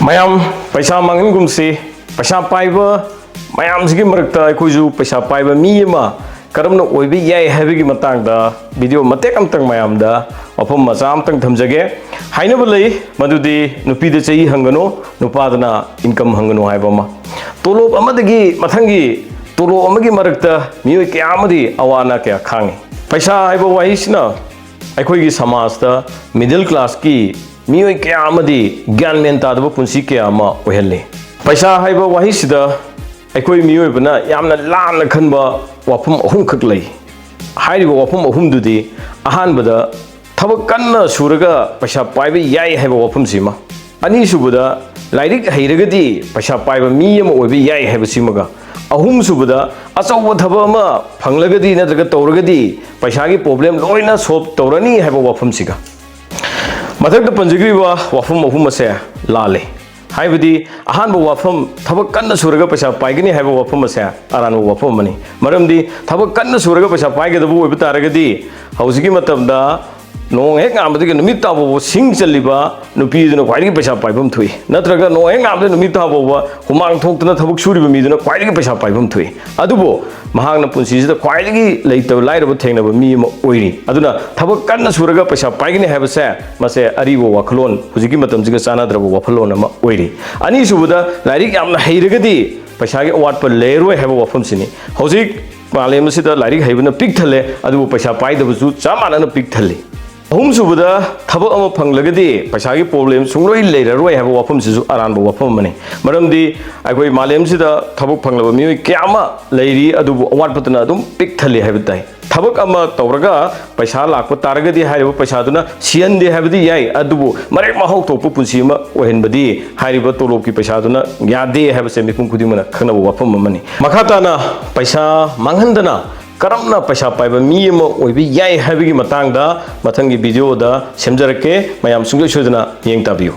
mayam paisa mangin gumsi paisa paiba mayam sigi marakta aikoju paisa paiba mi ma karamna oibi yai habigi matang da video matek amtang mayam da wafam macha amtang thamjage hainaba lei madudi nupi de chei hangano nupa dana income hangano haiba ma tolop amadagi mathangi tolo amagi marakta mioi kya amadi awana kya khangi paisa haiba wahisna aikoigi samaj da middle class ki मियोई क्या आमदी ज्ञान main तादब पुंसी क्या आमा ओहल्ले पैसा हाइबा वाहिसिदा अखोई मियोई बना यामना लामना खनबा वाफम अहुम खक लई हाइरिबा वाफम अहुम दुदी अहानबदा थबक कन्ना सुरगा पैसा पाइबा याई हाइबा वाफम सिमा अनि सुबदा लाइरिक हेरगदी पैसा पाइबा मी अमा ओइबा याई हाइबा सिमगा अहुम सुबदा अचौब थबा अमा फंगलगदी नत्रगा तौरगदी पैसागी प्रॉब्लम लोइना सॉल्व तौरनी हाइबा वाफम सिगा मधक पंजग्रीबा वाफम अहुम असे लाले हाइबदी अहानबा वाफम थबक कन्ना सुरगा पैसा पाइगनी हाइबा वाफम असे अरानबा वाफम मनी मरमदी थबक कन्ना सुरगा पैसा पाइगदबु ओइबा तारगदी हौजिगी मतमदा नोंग हेक आमदगी नुमित ताबो सिंग चलिबा नुपीदुना क्वाइदगी पैसा पाइबम थुई नत्रगा नोंग हेक आमदे नुमित ताबो हुमांग थोक्तना थबक सुरिबा मीदुना क्वाइदगी पैसा पाइबम थुई अदुबो महांगना पुंसीसिदा क्वाइदगी लेतब लाइरबा थेंगनबा मी अमा ओइरी अदुना थबक कन्ना सुरगा पैसा पाइगनी हाइबसे मसे अरिबो वाखलोन हुजिगी मतमजिगा चानाद्रबो वाखलोन अमा ओइरी अनि सुबदा लाइरिक यामना हेरगदी पैसागी अवाटपा लेरोय हाइबा वाफमसिनी हौजिक मालेमसिदा लाइरिक हाइबना पिक थले अदुबो पैसा पाइदबसु चामानाना पिक थले अहुम सुबदा थबक अमा फंगलगदी पैसागी प्रॉब्लम सुंगलोइ लेररोय हाइबा वाफमसिसु अरानबा वाफम मने मरमदी अखोइ मालेमसिदा थबक फंगलबा मियोइ क्यामा लैरी अदुबु अवाटपतना अदुम पिक थले हाइबा ताइ थबक अमा तौरगा पैसा लाकपा तारगदी हाइबा पैसादुना सियनदे हाइबदी याइ अदुबु मरेक महौ थोकपा पुंसि अमा ओहेनबदी हाइबा तोलोबकी पैसादुना यादे हाइबसे मिपुम खुदिमना खंगनबा वाफम अमनि मखाताना पैसा मांगहनदना करमना पैसा पाइबा मी अमा ओइबि याइ हाइबगी मतंगदा मथंगी वीडियो दा सेमजरके मयाम सुंगलोइ सोदना येंग ताबियो।